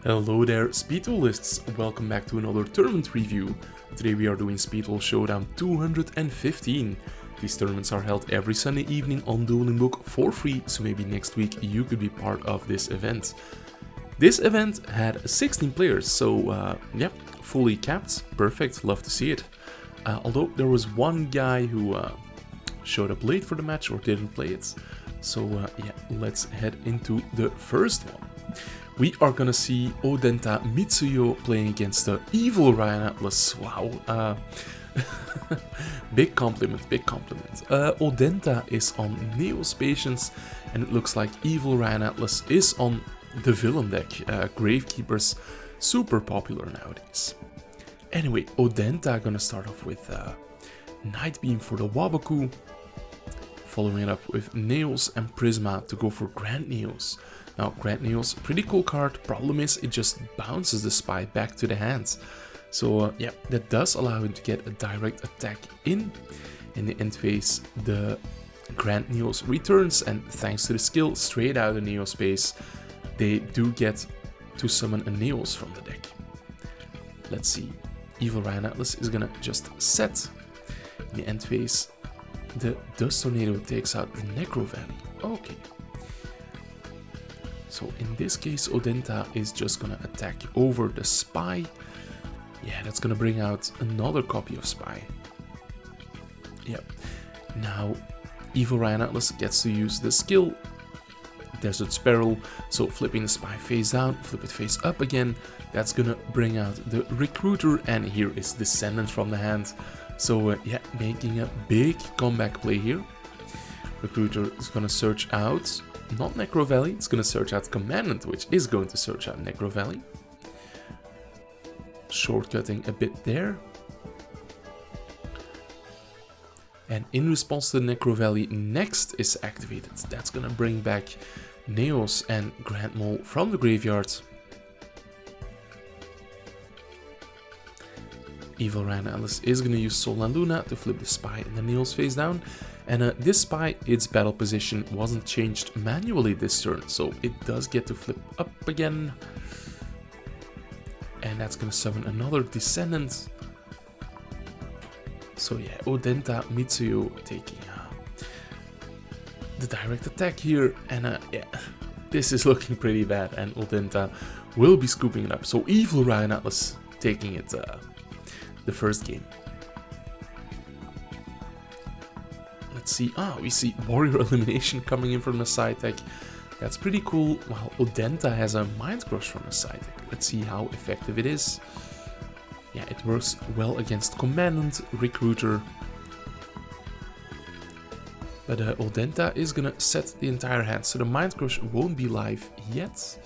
Hello there, speed duelists! Welcome back to another tournament review. Today we are doing Duel Showdown 215. These tournaments are held every Sunday evening on DuelingBook for free, so maybe next week you could be part of this event. This event had 16 players, so yeah, fully capped, perfect, love to see it. Although there was one guy who showed up late for the match or didn't play it. So yeah, let's head into the first one. We are gonna see Odenta Mitsuyo playing against the evil Ryan Atlas. Wow. Big compliment, big compliment. Odenta is on Neos Patience, and it looks like evil Ryan Atlas is on the villain deck. Gravekeeper's super popular nowadays. Anyway, Odenta gonna start off with Night Beam for the Wabaku, following it up with Neos and Prisma to go for Grand Neos. Now, Grand Neos, pretty cool card. Problem is, it just bounces the spy back to the hands. So yeah, that does allow him to get a direct attack in the end phase. The Grand Neos returns, and thanks to the skill straight out of Neo space, they do get to summon a Neos from the deck. Let's see. Evil Ryan Atlas is gonna just set. In the end phase, the Dust Tornado takes out the Necro Valley. Okay. So in this case, Odenta is just gonna attack over the Spy. Yeah, that's gonna bring out another copy of Spy. Yep. Now, Evil Ryan Atlas gets to use the skill Desert Sparrow. So flipping the Spy face down, flip it face up again. That's gonna bring out the Recruiter, and here is Descendant from the hand. So yeah, making a big comeback play here. Recruiter is gonna search out not Necro Valley, it's gonna search out Commandant, which is going to search out Necro Valley. Shortcutting a bit there. And in response to the Necro Valley, next is activated. That's gonna bring back Neos and Grand Mole from the graveyard. Evil Ryan Atlas is going to use Sol and Luna to flip the Spy and the Neos face down. And this Spy, its battle position wasn't changed manually this turn, so it does get to flip up again. And that's going to summon another Descendant. So yeah, Odenta Mitsuyo taking the direct attack here. And yeah, this is looking pretty bad, and Odenta will be scooping it up. So Evil Ryan Atlas taking it the first game. Let's see. We see Warrior Elimination coming in from the side deck. That's pretty cool. While Odenta has a Mind Crush from the side deck. Let's see how effective it is. Yeah, it works well against Commandant, Recruiter. But Odenta is gonna set the entire hand, so the Mind Crush won't be live yet.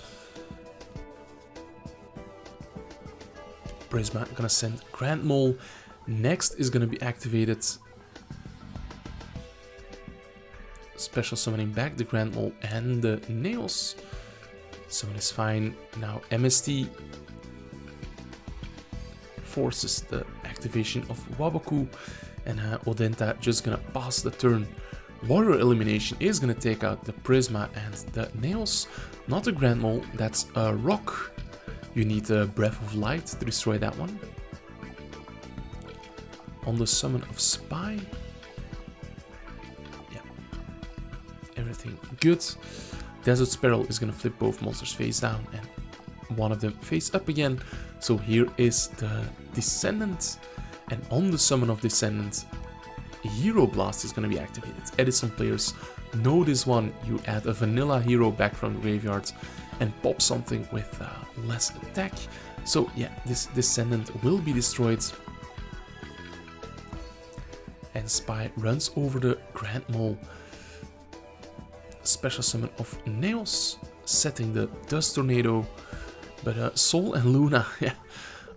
Prisma gonna send Grand Mole. Next is gonna be activated. Special summoning back the Grand Mole and the Nails. Summon is fine. Now MST forces the activation of Wabaku, and Odenta just gonna pass the turn. Warrior Elimination is gonna take out the Prisma and the Nails. Not the Grand Mole, that's a rock. You need a Breath of Light to destroy that one. On the summon of Spy. Yeah. Everything good. Desert Sparrow is going to flip both monsters face down and one of them face up again. So here is the Descendant. And on the summon of Descendant, Hero Blast is going to be activated. Edison players know this one. You add a vanilla hero back from the graveyard and pop something with less attack. So yeah, this Descendant will be destroyed. And Spy runs over the Grand Mole. Special summon of Nails, setting the Dust Tornado. But Sol and Luna, yeah.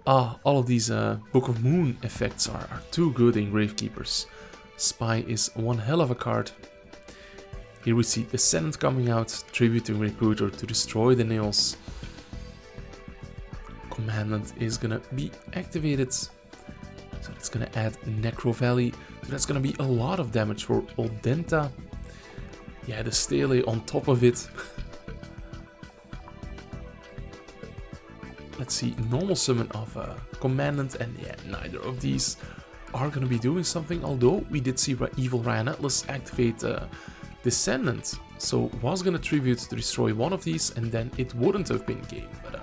All of these Book of Moon effects are too good in Gravekeepers. Spy is one hell of a card. Here we see Descendant coming out, tributing Recruiter to destroy the Nails. Commandant is gonna be activated. So it's gonna add Necro Valley. So that's gonna be a lot of damage for Odenta. Yeah, the Stele on top of it. let's see, normal summon of Commandant, and yeah, neither of these are going to be doing something, although we did see Evil Ryan Atlas activate Descendant, so was going to tribute to destroy one of these, and then it wouldn't have been game, but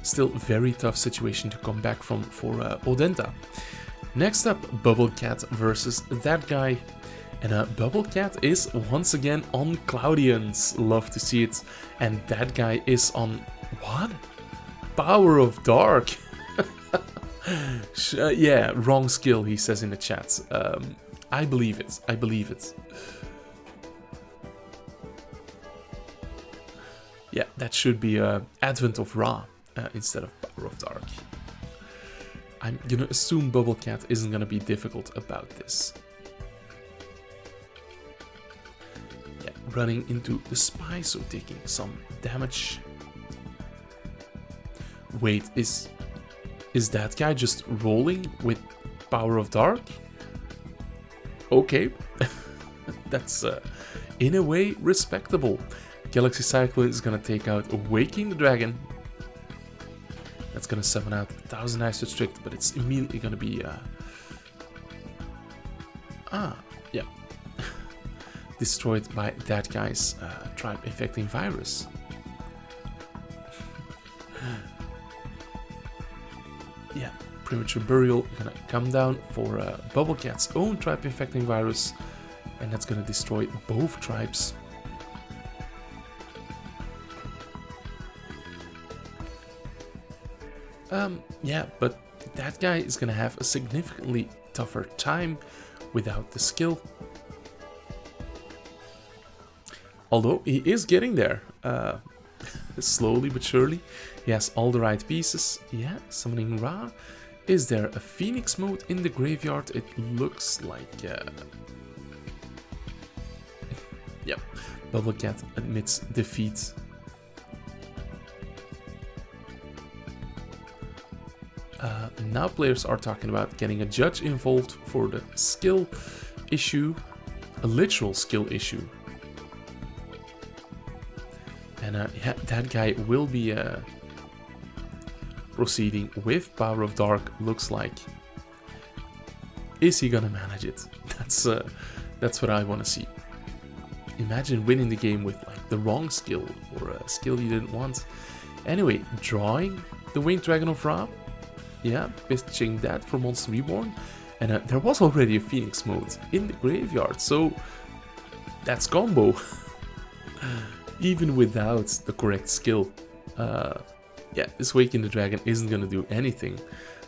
still very tough situation to come back from for Odenta. Next up, Bubble Cat versus that guy, and Bubble Cat is once again on Cloudians, love to see it, and that guy is on, what? Power of Dark. Yeah, wrong skill, he says in the chat. I believe it, I believe it. Yeah, that should be Advent of Ra instead of Power of Dark. I'm gonna assume Bubble Cat isn't gonna be difficult about this. Yeah, running into the spy, so taking some damage. Wait, is that guy just rolling with Power of Dark? Okay, that's in a way respectable. Galaxy Cyclone is gonna take out Waking the Dragon. That's gonna summon out 1000 Ice Restrict, but it's immediately gonna be yeah, destroyed by that guy's tribe infecting virus. Yeah, Premature Burial gonna come down for Bubble Cat's own tribe infecting virus, and that's gonna destroy both tribes. Yeah, but that guy is gonna have a significantly tougher time without the skill. Although he is getting there, slowly but surely. He has all the right pieces. Yeah, summoning Ra. Is there a Phoenix mode in the graveyard? It looks like... Yep, Bubble Cat admits defeat. Now players are talking about getting a judge involved for the skill issue, a literal skill issue. And yeah, that guy will be proceeding with Power of Dark, looks like. Is he gonna manage it? That's what I want to see. Imagine winning the game with like the wrong skill or a skill you didn't want. Anyway, drawing the Winged Dragon of Ra. Yeah, pitching that for Monster Reborn. And there was already a Phoenix mode in the graveyard, so that's combo. Even without the correct skill. Yeah, this Waking the Dragon isn't gonna do anything.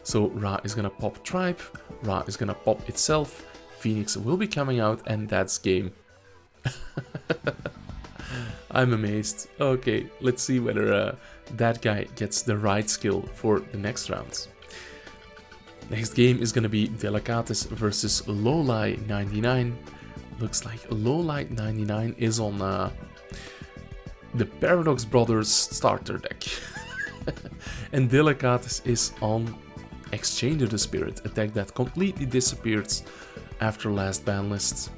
So Ra is gonna pop Tribe, Ra is gonna pop itself, Phoenix will be coming out, and that's game. I'm amazed. Okay, let's see whether that guy gets the right skill for the next round. Next game is gonna be Delicatus versus Lowlight 99. Looks like Lowlight 99 is on the Paradox Brothers starter deck. And Delicatus is on Exchange of the Spirit, a deck that completely disappeared after last ban list.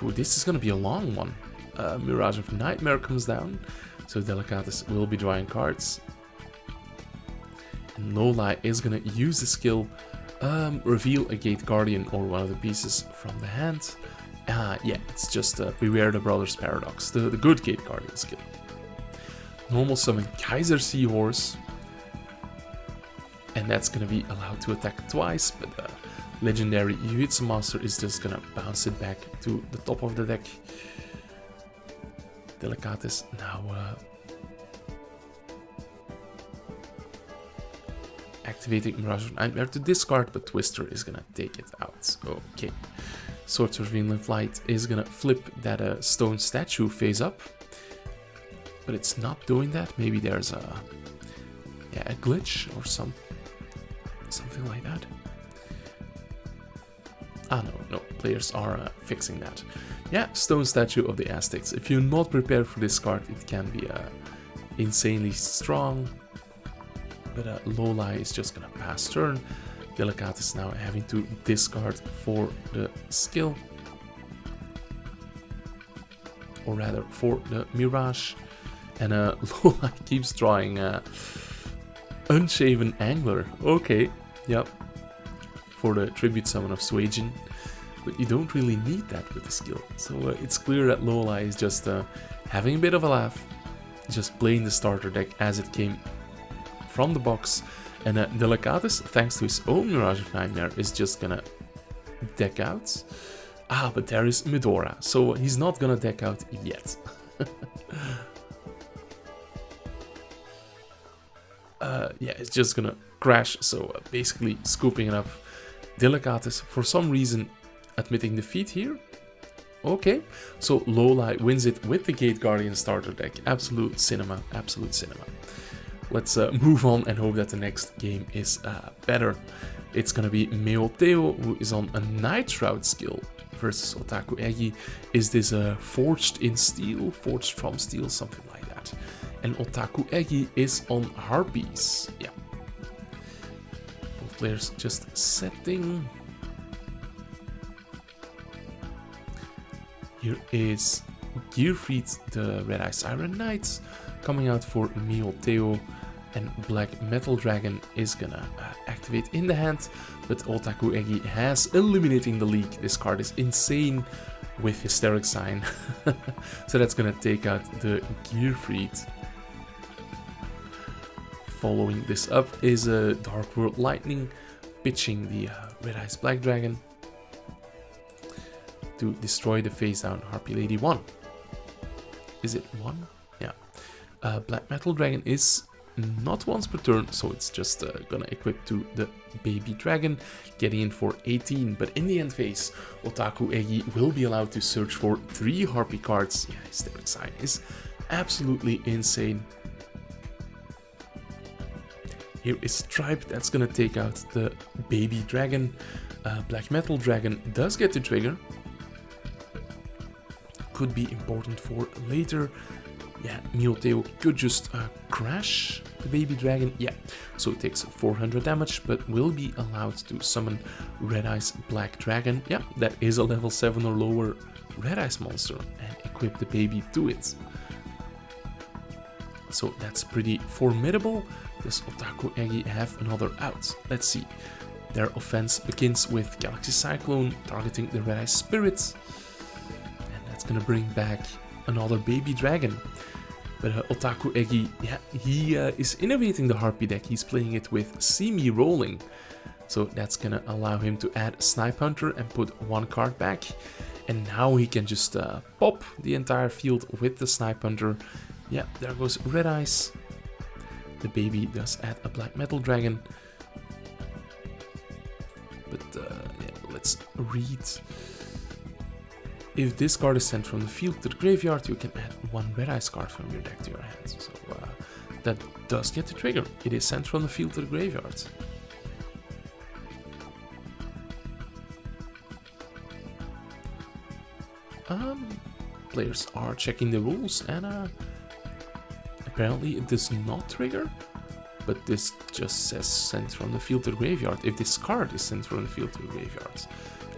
Ooh, this is gonna be a long one. Mirage of Nightmare comes down, so Delicatus will be drawing cards. And Lowlight is gonna use the skill, reveal a Gate Guardian or one of the pieces from the hand. Yeah, it's just Beware the Brothers Paradox, the good Gate Guardian skill. Normal summon Kaiser Seahorse, and that's gonna be allowed to attack twice, but legendary Yuitsu Master is just gonna bounce it back to the top of the deck. Delicatus now activating Mirage of Nightmare to discard, but Twister is gonna take it out. Okay. Swords of Vinland Flight is gonna flip that stone statue face up, but it's not doing that. Maybe there's a glitch or something like that. Ah, no, players are fixing that. Yeah, Stone Statue of the Aztecs. If you're not prepared for this card, it can be insanely strong. But Lowlight is just gonna pass turn. Delicatus now having to discard for the skill. Or rather, for the Mirage. And Lola keeps drawing Unshaven Angler. Okay, yep. For the tribute summon of Suijin. But you don't really need that with the skill. So it's clear that Lola is just having a bit of a laugh. Just playing the starter deck as it came from the box. And Delicatus, thanks to his own Mirage of Nightmare, is just gonna deck out. Ah, but there is Medora, so he's not gonna deck out yet. Yeah, it's just gonna crash, so basically scooping it up. Delicatus, for some reason, admitting defeat here. Okay, so Lola wins it with the Gate Guardian starter deck. Absolute cinema, absolute cinema. Let's move on and hope that the next game is better. It's gonna be Meoteo, who is on a Night Shroud skill, versus Otaku Egi. Is this forged in steel, forged from steel, something like that. And Otaku Egi is on Harpies. Yeah. Both players just setting. Here is Gearfried, the Red Ice Iron Knights, coming out for Meoteo. And Black Metal Dragon is gonna activate in the hand, but Otaku Egi has eliminating the league. This card is insane with Hysteric Sign. So that's gonna take out the Gearfried. Following this up is a Dark World Lightning, pitching the Red Ice Black Dragon to destroy the face down Harpy Lady 1. Is it 1? Yeah. Black Metal Dragon is not once per turn, so it's just gonna equip to the baby dragon, getting in for 18. But in the end phase, Otaku Egi will be allowed to search for 3 Harpy cards. Yeah, Hysteric Sign is absolutely insane. Here is Stripe, that's gonna take out the baby dragon. Black Metal Dragon does get the trigger. Could be important for later. Yeah, Meoteo could just crash the baby dragon. Yeah, so it takes 400 damage, but will be allowed to summon Red Ice Black Dragon. Yeah, that is a level 7 or lower Red Ice monster, and equip the baby to it. So that's pretty formidable. Does Otaku Egi have another out? Let's see. Their offense begins with Galaxy Cyclone, targeting the Red Ice Spirit. And that's gonna bring back another baby dragon. But Otaku Egi, yeah, he is innovating the Harpy deck. He's playing it with See Me Rolling. So that's gonna allow him to add Snipe Hunter and put 1 card back. And now he can just pop the entire field with the Snipe Hunter. Yeah, there goes Red Ice. The baby does add a Black Metal Dragon. But yeah, let's read. If this card is sent from the field to the graveyard, you can add 1 Red Ice card from your deck to your hand. So that does get the trigger. It is sent from the field to the graveyard. Players are checking the rules, and apparently it does not trigger. But this just says sent from the field to the graveyard. If this card is sent from the field to the graveyard,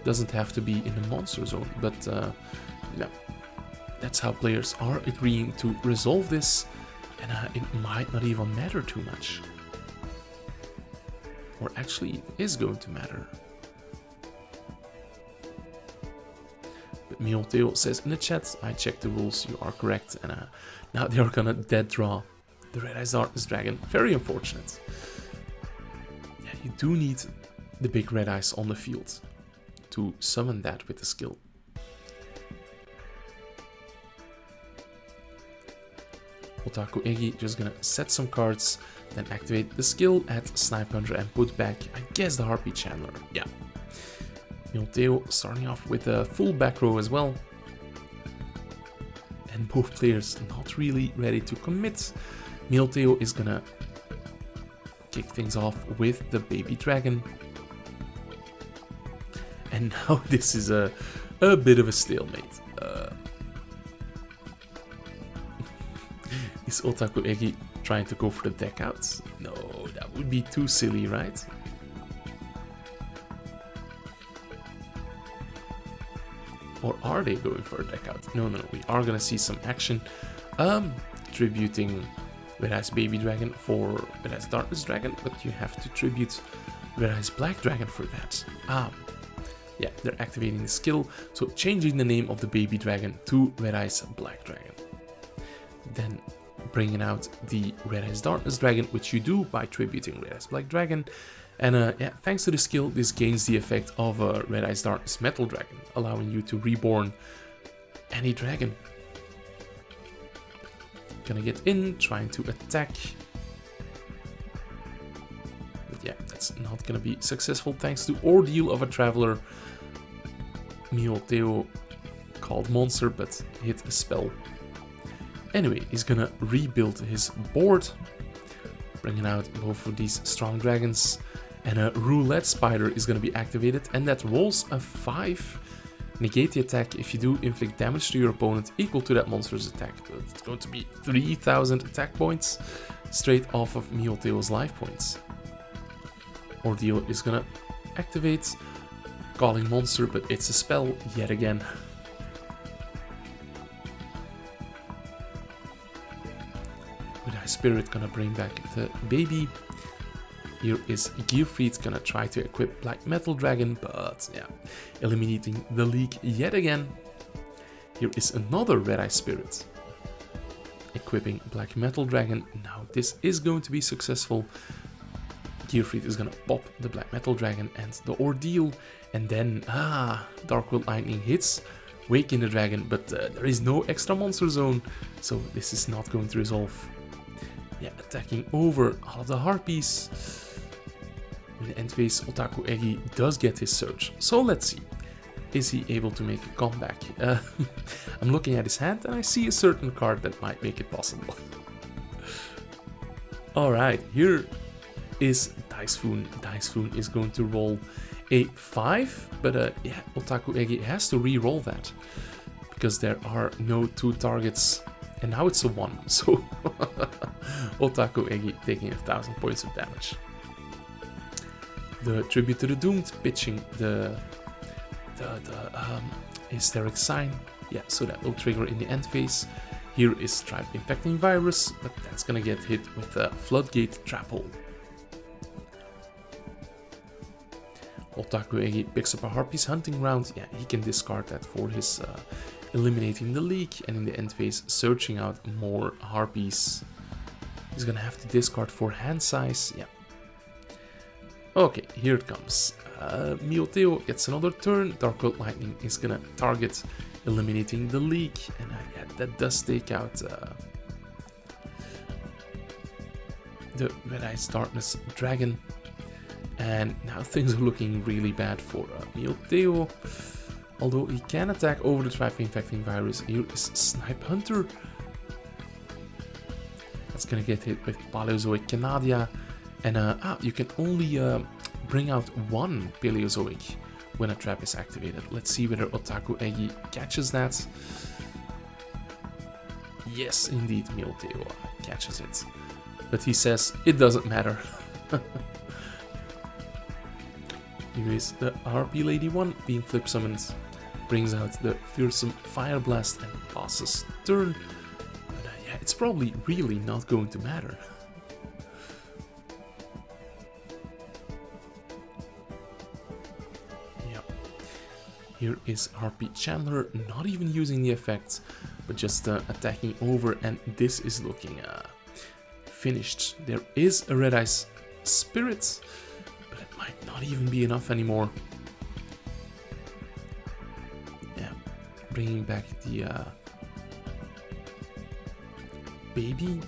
doesn't have to be in the monster zone, but yeah, that's how players are agreeing to resolve this, and it might not even matter too much, or actually it is going to matter. But Meoteo says in the chat, I checked the rules, you are correct, and now they are gonna dead draw the Red Ice Darkness Dragon. Very unfortunate. Yeah, you do need the big Red Ice on the field to summon that with the skill. Otaku Egi just gonna set some cards, then activate the skill, add Snipe Hunter and put back, I guess, the Harpy Chandler. Yeah. Meoteo starting off with a full back row as well. And both players not really ready to commit. Meoteo is gonna kick things off with the baby dragon. And now this is a bit of a stalemate. Is Otaku Egi trying to go for the deck outs? No, that would be too silly, right? Or are they going for a deck out? No, we are gonna see some action. tributing Red Eyes Baby Dragon for Red Eyes Darkness Dragon, but you have to tribute Red Eyes Black Dragon for that. Yeah, they're activating the skill, so changing the name of the baby dragon to Red Eyes Black Dragon. Then bringing out the Red Eyes Darkness Dragon, which you do by tributing Red Eyes Black Dragon. And yeah, thanks to the skill, this gains the effect of a Red Eyes Darkness Metal Dragon, allowing you to reborn any dragon. Gonna get in, trying to attack. But yeah, that's not gonna be successful thanks to Ordeal of a Traveler. Mioteo called monster, but hit a spell. Anyway, he's gonna rebuild his board, bringing out both of these strong dragons, and a roulette spider is gonna be activated, and that rolls a 5. Negate the attack if you do inflict damage to your opponent equal to that monster's attack. So it's going to be 3000 attack points straight off of Mioteo's life points. Ordeal is gonna activate, calling monster, but it's a spell yet again. With High Spirit gonna bring back the baby. Here is Gearfried gonna try to equip Black Metal Dragon, but yeah, eliminating the leak yet again. Here is another Red Eye Spirit, equipping Black Metal Dragon. Now this is going to be successful. Gearfried is gonna pop the Black Metal Dragon and the Ordeal, and then Darkwood Lightning hits, waking the dragon, but there is no extra monster zone, so this is not going to resolve. Yeah, attacking over all of the harpies. In the end phase, Otaku Egi does get his surge, so let's see. Is he able to make a comeback? I'm looking at his hand and I see a certain card that might make it possible. Alright, here is Dicefoon. Dicefoon is going to roll a 5, but yeah, Otaku Egi has to re-roll that, because there are no 2 targets, and now it's a 1, so Otaku Egi taking 1000 points of damage. The Tribute to the Doomed, pitching the Hysteric Sign, yeah, so that will trigger in the end phase. Here is Tribe Infecting Virus, but that's gonna get hit with a Floodgate Trap Hole. Otaku Egi picks up a Harpies Hunting Round. Yeah, he can discard that for his eliminating the leak, and in the end phase searching out more Harpies. He's gonna have to discard for hand size. Yeah. Okay, here it comes. Mioteo gets another turn. Darkwood Lightning is gonna target eliminating the leak, and yeah, that does take out the Red Eyes Darkness Dragon. And now things are looking really bad for Mioteo. Although he can attack over the Tribe Infecting Virus. Here is Snipe Hunter. That's gonna get hit with Paleozoic Canadia. And you can only bring out 1 Paleozoic when a trap is activated. Let's see whether Otaku Egi catches that. Yes, indeed, Mioteo catches it. But he says it doesn't matter. Here is the RP Lady 1 being flip summoned, brings out the fearsome Fire Blast and passes turn. But yeah, it's probably really not going to matter. Yeah. Here is RP Chandler, not even using the effects, but just attacking over, and this is looking finished. There is a Red Eyes Spirit, but it might not even be enough anymore. Yeah, bringing back the baby.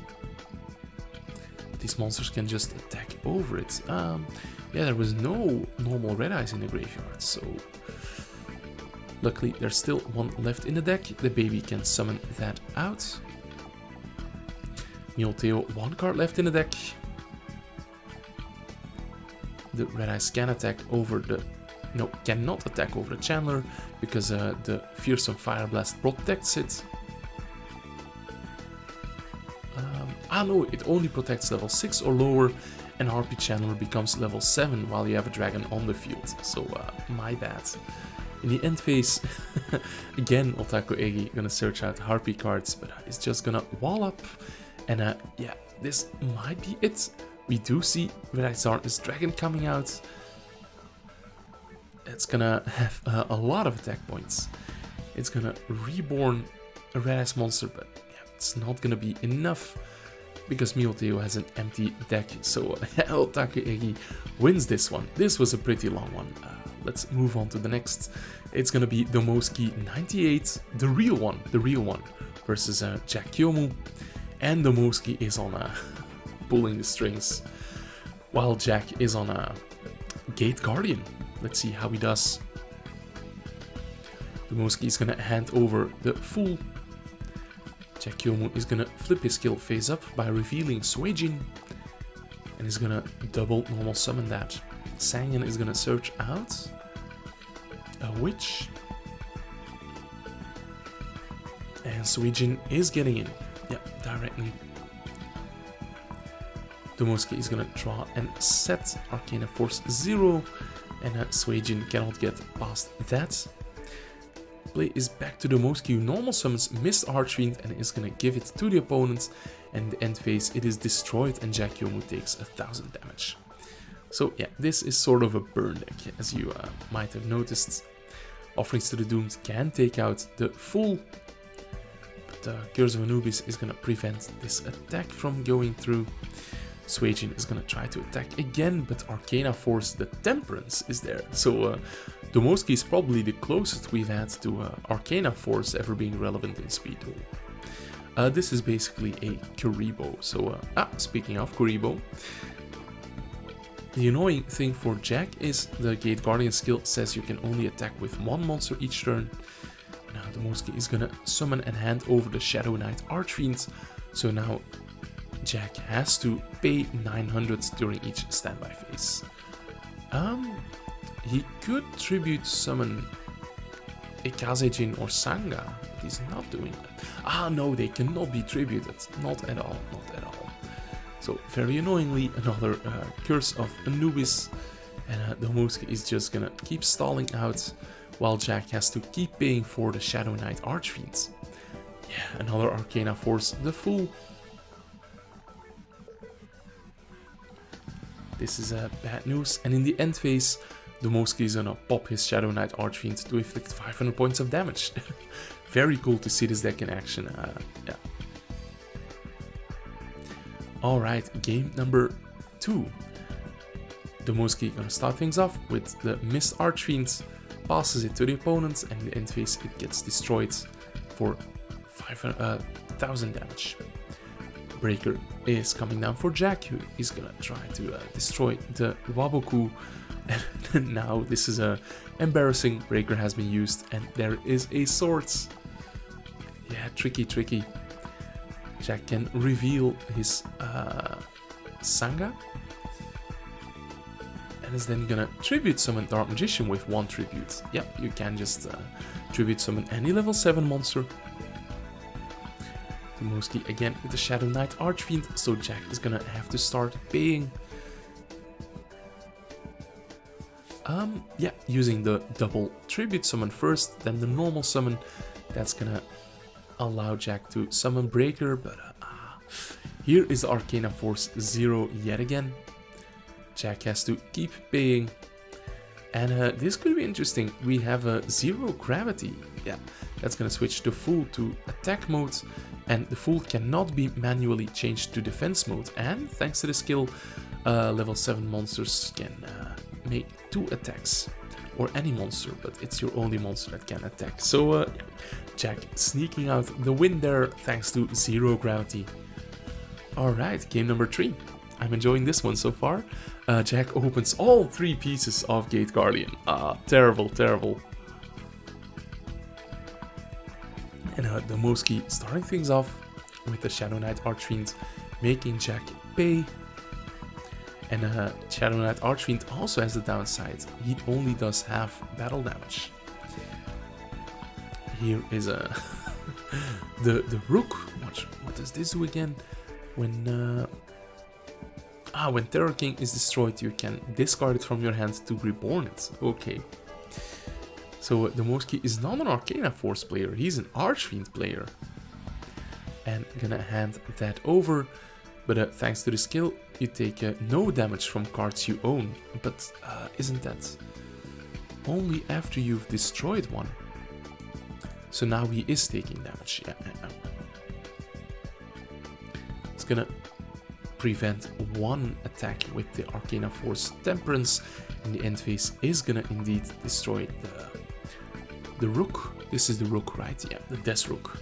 These monsters can just attack over it. Yeah, there was no normal Red Eyes in the graveyard, so luckily there's still 1 left in the deck. The baby can summon that out. Mioteo, 1 card left in the deck. The Red Eyes can attack over the... No, cannot attack over the Chandler, because the Fearsome Fire Blast protects it. No, it only protects level 6 or lower, and RP Chandler becomes level 7 while you have a dragon on the field. So, my bad. In the end phase, again, Otaku Egi gonna search out Harpy cards, but it's just gonna wall up. And yeah, this might be it. We do see Red Eyes Darkness Dragon coming out. It's gonna have a lot of attack points. It's gonna reborn a Red Eyes monster, but yeah, it's not gonna be enough because Mioteo has an empty deck. So Otaku Egi wins this one. This was a pretty long one. Let's move on to the next. It's gonna be Domoski 98, the real one, versus Jack Kyomu. And Domoski is on pulling the strings, while Jack is on a Gate Guardian. Let's see how he does. Domoski is gonna hand over the Fool. Jack Kyomu is gonna flip his skill face up by revealing Suijin, and he's gonna double normal summon that. Sangen is gonna search out a Witch, and Suijin is getting in. Yeah, directly. Domoski is gonna draw and set Arcana Force 0, and Suijin cannot get past that. Play is back to Domoski, who normal summons Mist Archfiend and is gonna give it to the opponent, and in the end phase it is destroyed and Jack Kyomu takes 1000 damage. So yeah, this is sort of a burn deck, as you might have noticed. Offerings to the Doomed can take out the Fool, but Curse of Anubis is gonna prevent this attack from going through. Suijin is gonna try to attack again, but Arcana Force, the Temperance, is there. So Domoski is probably the closest we've had to Arcana Force ever being relevant in Speed Duel. This is basically a Kuribo. So speaking of Kuribo, the annoying thing for Jack is the Gate Guardian skill says you can only attack with one monster each turn. Now Domoski is gonna summon and hand over the Shadow Knight Archfiend. So now Jack has to pay 900 during each standby phase. He could tribute summon Ikazejin or Sanga, but he's not doing that. Ah, no, they cannot be tributed. Not at all, not at all. So, very annoyingly, another Curse of Anubis, and Domoski is just gonna keep stalling out, while Jack has to keep paying for the Shadow Knight Archfiend. Yeah, another Arcana Force, the Fool. This is bad news, and in the end phase, Domoski is gonna pop his Shadow Knight Archfiend to inflict 500 points of damage. Very cool to see this deck in action, yeah. Alright, game number 2. Domoski gonna start things off with the Mist Archfiend, passes it to the opponent, and in the end phase it gets destroyed for 1000 damage. Breaker is coming down for Jack, who is gonna try to destroy the Waboku. And now this is a embarrassing. Breaker has been used, and there is a sword. Yeah, tricky. Jack can reveal his Sanga, and is then gonna tribute summon Dark Magician with one tribute. Yeah, you can just tribute summon any level 7 monster. Domoski again with the Shadow Knight Archfiend, so Jack is gonna have to start paying. Yeah, using the double tribute summon first, then the normal summon. That's gonna allow Jack to summon Breaker, but here is the Arcana Force 0 yet again. Jack has to keep paying, and this could be interesting. We have a 0 gravity. Yeah, that's gonna switch the Fool to attack mode, and the Fool cannot be manually changed to defense mode, and thanks to the skill, level 7 monsters can make 2 attacks, or any monster, but it's your only monster that can attack. So Jack sneaking out the win there thanks to 0 gravity. Alright, game number 3. I'm enjoying this one so far. Jack opens all 3 pieces of Gate Guardian. Terrible. And Domoski starting things off with the Shadow Knight Archfiend, making Jack pay. And Shadow Knight Archfiend also has the downside. He only does half battle damage. Here is the Rook. What does this do again? When Terror King is destroyed, you can discard it from your hand to reborn it. Okay. So Domoski is not an Arcana Force player, he's an Archfiend player. And gonna hand that over, but thanks to the skill, you take no damage from cards you own. But isn't that only after you've destroyed one? So now he is taking damage, yeah. It's gonna prevent one attack with the Arcana Force Temperance, and the end phase is gonna indeed destroy the Rook. This is the Rook, right? Yeah, the Death Rook.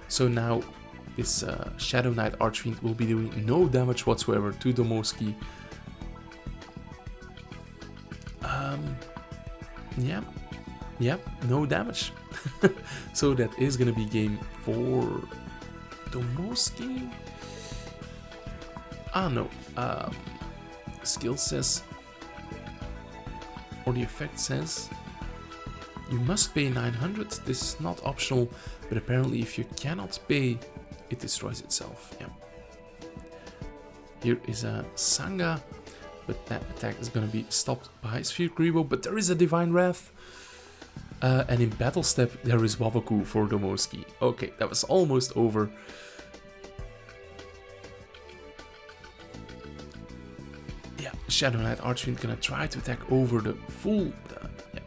So now this Shadow Knight Archfiend will be doing no damage whatsoever to Domoski. Yeah, no damage. So that is gonna be game for Domoski. Ah no, skill says, or the effect says, you must pay 900. This is not optional, but apparently if you cannot pay, it destroys itself. Yeah. Here is a Sanga, but that attack is going to be stopped by Sphere Kuribo, but there is a Divine Wrath. And in Battle Step, there is Waboku for Domoski. Okay, that was almost over. Yeah, Shadow Knight Archfiend gonna try to attack over the full... yeah,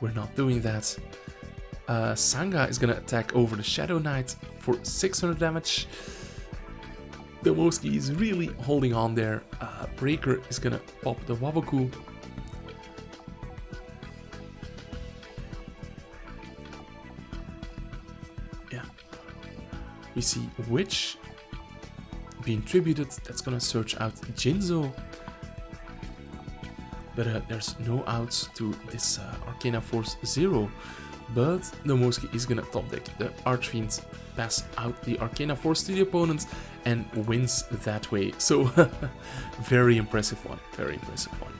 we're not doing that. Sanga is gonna attack over the Shadow Knight for 600 damage. Domoski is really holding on there. Breaker is gonna pop the Waboku. Yeah. We see Witch being tributed. That's gonna search out Jinzo. But there's no outs to this Arcana Force 0. But Domoski is gonna top deck the Archfiend, pass out the Arcana Force to the opponent, and wins that way. So, very impressive one, very impressive one.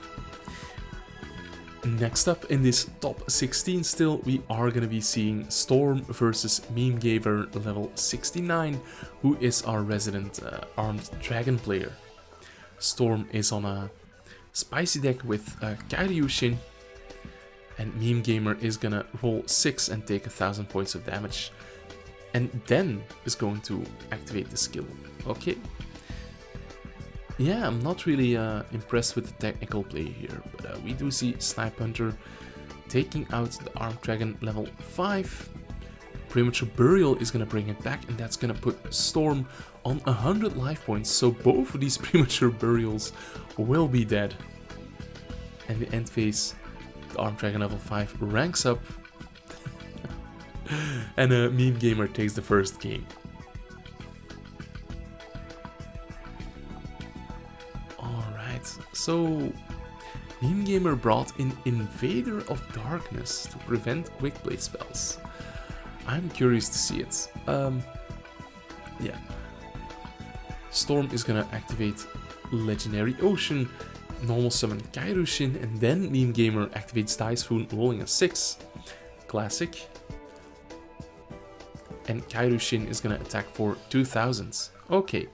Next up in this top 16 still, we are gonna be seeing Storm versus Meme Gamer level 69, who is our resident armed dragon player. Storm is on a spicy deck with Kairyushin, and Meme Gamer is gonna roll 6 and take 1000 points of damage, and then is going to activate the skill. Okay. Yeah, I'm not really impressed with the technical play here, but we do see Snipe Hunter taking out the Armed Dragon level 5. Premature Burial is gonna bring it back, and that's gonna put Storm on 100 life points, so both of these Premature Burials will be dead. And the end phase, the Armed Dragon level 5 ranks up, and Meme Gamer takes the first game. Alright, so Meme Gamer brought in Invader of Darkness to prevent quick play spells. I'm curious to see it. Yeah. Storm is gonna activate Legendary Ocean, normal summon Kairyushin, and then Meme Gamer activates Dicefoon, rolling a 6. Classic. And Kairyushin is gonna attack for 2000. Okay.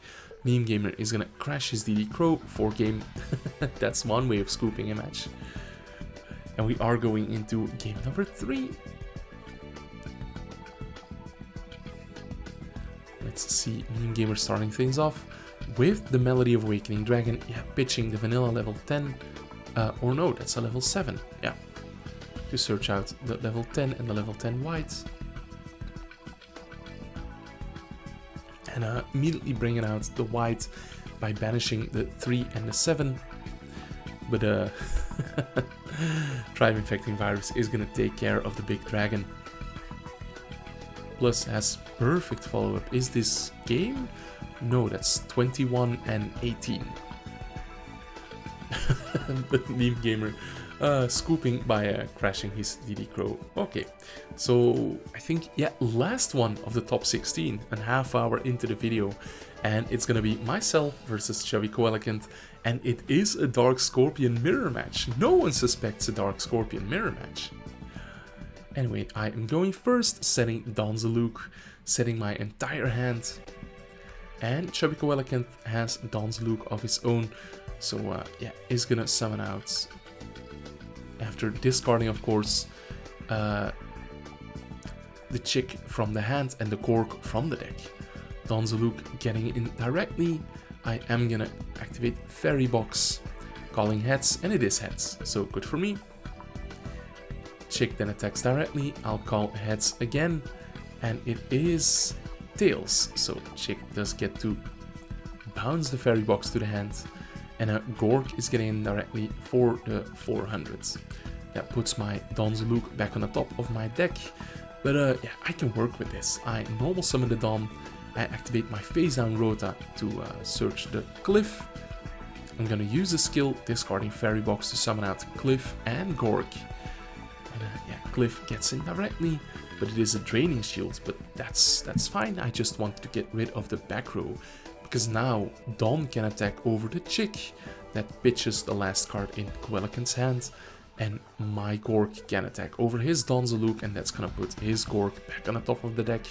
Meme Gamer is gonna crash his DD Crow for game. That's one way of scooping a match. And we are going into game number 3. Let's see Meme Gamer starting things off with the Melody of Awakening Dragon. Yeah, pitching the vanilla level 10. Or no, that's a level 7. Yeah. To search out the level 10 and the level 10 white. And immediately bringing out the white by banishing the 3 and the 7. But Tribe Infecting Virus is gonna take care of the big dragon. Plus has perfect follow-up. Is this game? No, that's 21 and 18. But Meme Gamer scooping by crashing his DD Crow. Okay, so I think, yeah, last one of the top 16, and half hour into the video, and it's gonna be myself versus Chubby Coelegant, and it is a Dark Scorpion mirror match. No one suspects a Dark Scorpion mirror match. Anyway, I am going first, setting Danzaluke, setting my entire hand, and Chubby Coelegant has Danzaluke of his own, so yeah, is gonna summon out after discarding, of course, the chick from the hand and the Gork from the deck. Donzeluk getting in directly. I am gonna activate Fairy Box, calling heads, and it is heads, so good for me. Chick then attacks directly. I'll call heads again, and it is tails, so Chick does get to bounce the Fairy Box to the hand, and Gork is getting in directly for the 400s. That puts my Donzeluk back on the top of my deck, but yeah, I can work with this. I normal summon the Don, I activate my face down Rota to search the Cliff. I'm gonna use the skill, discarding Fairy Box to summon out Cliff and Gork. And yeah, Cliff gets in directly, but it is a draining shield, but that's fine. I just wanted to get rid of the back row, because now Don can attack over the Chick that pitches the last card in Quellicant's hand, and my Gork can attack over his Donzeluk, and that's gonna put his Gork back on the top of the deck.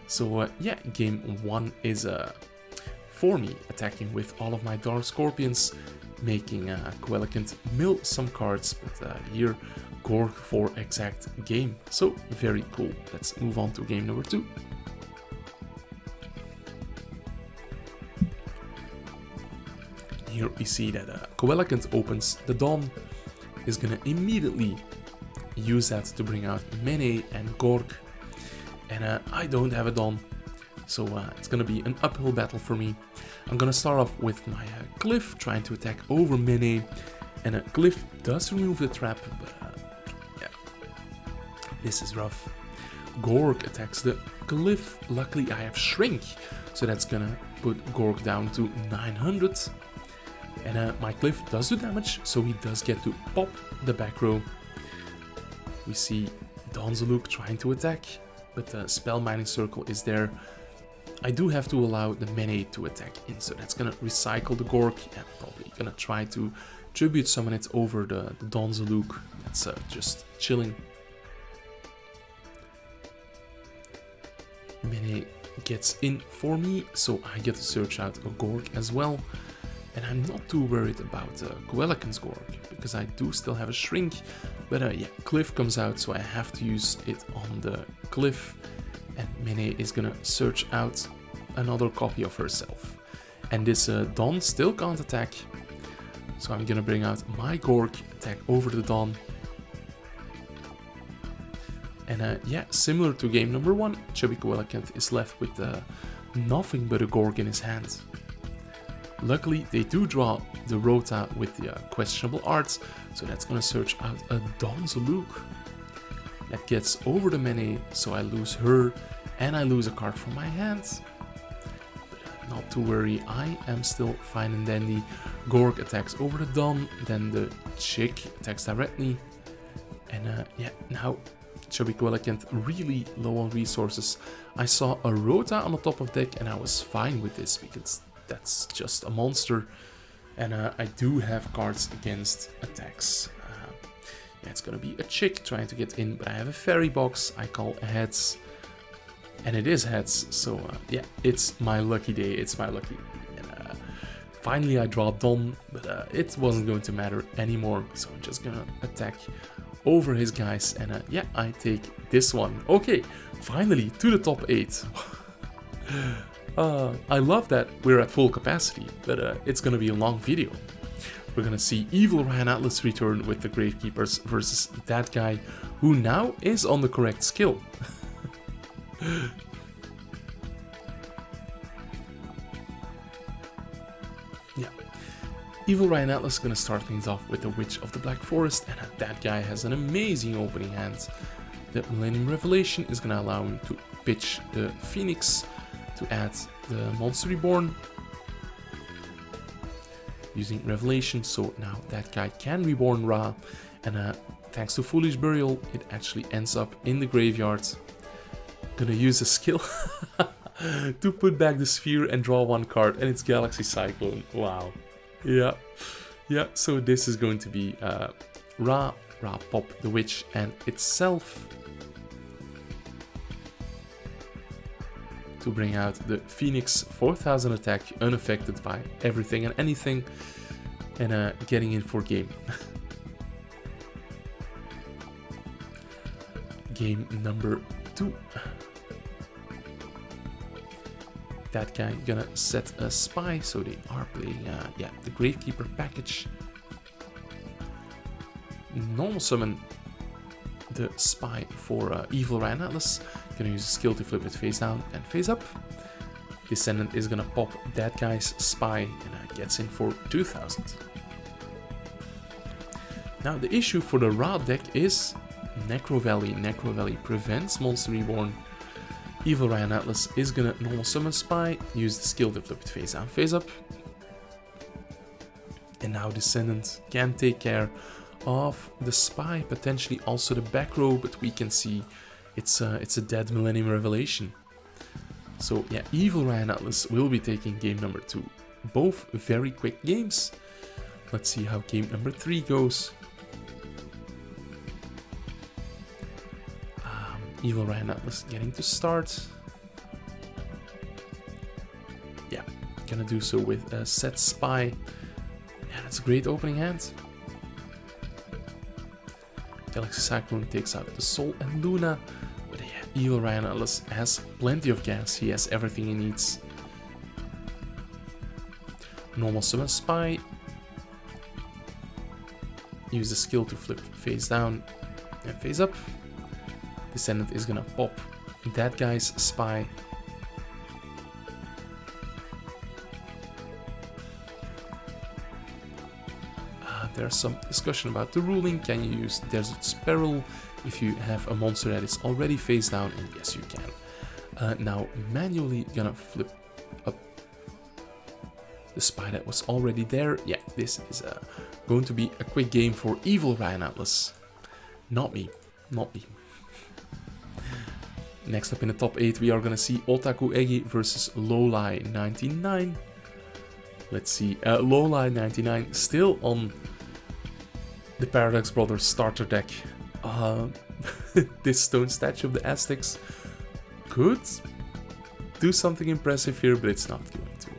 So yeah, game 1 is for me, attacking with all of my Dark Scorpions, making Quellicant mill some cards, but here Gork for exact game. So very cool. Let's move on to game number 2. Here we see that Quellicant opens the Dawn, is gonna immediately use that to bring out Mene and Gork. And I don't have a Dawn, so it's gonna be an uphill battle for me. I'm gonna start off with my Cliff, trying to attack over Mene, and Cliff does remove the trap, but yeah, this is rough. Gork attacks the Cliff. Luckily I have Shrink, so that's gonna put Gork down to 900. And my Cliff does do damage, so he does get to pop the back row. We see Donzeluk trying to attack, but the Spell Mining Circle is there. I do have to allow the Mene to attack in, so that's gonna recycle the Gork, and probably gonna try to Tribute Summon it over the Donzeluk. That's just chilling. Mene gets in for me, so I get to search out a Gork as well. And I'm not too worried about Quellicant's Gork, because I do still have a Shrink. But yeah, Cliff comes out, so I have to use it on the Cliff. And Mene is gonna search out another copy of herself. And this Dawn still can't attack. So I'm gonna bring out my Gork, attack over the Dawn. And yeah, similar to game number 1, Chubby Quellicant is left with nothing but a Gork in his hand. Luckily, they do draw the Rota with the questionable arts, so that's gonna search out a Donzeluk. That gets over the Mene, so I lose her, and I lose a card from my hand. But not to worry, I am still fine and dandy. Gork attacks over the Don, then the Chick attacks directly. And yeah, now Chubby Quellicant really low on resources. I saw a Rota on the top of deck, and I was fine with this, because that's just a monster, and I do have cards against attacks. Yeah, it's gonna be a Chick trying to get in, but I have a Fairy Box. I call heads, and it is heads, so yeah, it's my lucky day, it's my lucky day. And finally I draw Don, but it wasn't going to matter anymore, so I'm just gonna attack over his guys, and yeah, I take this one. Okay, finally to the top 8. I love that we're at full capacity, but it's gonna be a long video. We're gonna see Evil Ryan Atlas return with the Gravekeepers versus that guy, who now is on the correct skill. Yeah, Evil Ryan Atlas is gonna start things off with the Witch of the Black Forest, and that guy has an amazing opening hand. The Millennium Revelation is gonna allow him to pitch the Phoenix to add the Monster Reborn using Revelation, so now that guy can reborn Ra, and thanks to Foolish Burial it actually ends up in the graveyard. Gonna use a skill to put back the sphere and draw one card, and it's Galaxy Cyclone. Wow. Yeah, so this is going to be Ra, pop the Witch and itself, to bring out the Phoenix 4000 attack, unaffected by everything and anything, and getting in for game. game number 2. That guy gonna set a spy, so they are playing, yeah, the Gravekeeper package. Normal summon the spy for Evil Ryan Atlas. Gonna use a skill to flip it face down and face up. Descendant is gonna pop that guy's spy and gets in for 2000. Now the issue for the Ra deck is Necro Valley. Necro Valley prevents Monster Reborn. Evil Ryan Atlas is gonna normal summon spy, use the skill to flip it face down, face up. And now Descendant can take care of the spy, potentially also the back row, but we can see it's a dead Millennium Revelation. So yeah, Evil Ryan Atlas will be taking game number 2. Both very quick games. Let's see how game number 3 goes. Evil Ryan Atlas getting to start. Yeah, gonna do so with a set spy. Yeah, that's a great opening hand. Galaxy Cyclone takes out the Soul and Luna. But yeah, Evil Ryan Atlas has plenty of gas. He has everything he needs. Normal summon spy. Use the skill to flip face down and face up. Descendant is gonna pop that guy's spy. There's some discussion about the ruling. Can you use Desert's Peril if you have a monster that is already face down? And yes, you can. Now manually gonna flip up the spy that was already there. Yeah, this is going to be a quick game for Evil Ryan Atlas. Not me. Not me. Next up in the top 8, we are gonna see Otaku Egi versus Lowlie 99. Let's see, Lowlie 99 still on the Paradox Brothers starter deck. This stone statue of the Aztecs could do something impressive here, but it's not going to.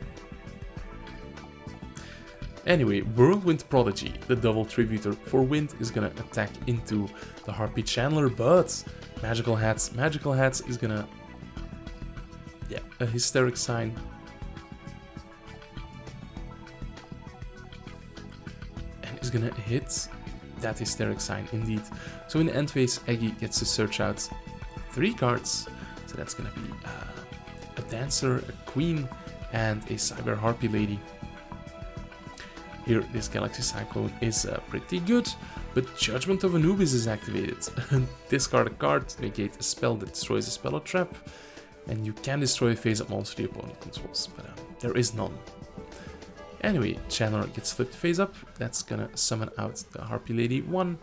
Anyway, Whirlwind Prodigy, the double tributor for wind, is gonna attack into the Harpy Chandler, but Magical Hats is gonna, yeah, a Hysteric Sign. And is gonna hit that Hysteric Sign indeed. So in the end phase, Eggy gets to search out 3 cards. So that's gonna be a Dancer, a Queen, and a Cyber Harpy Lady. Here, this Galaxy Cyclone is pretty good, but Judgment of Anubis is activated. Discard a card to negate a spell that destroys a spell or trap, and you can destroy a face-up monster the opponent controls, but there is none. Anyway, Channeler gets flipped face up. That's gonna summon out the Harpy Lady 1.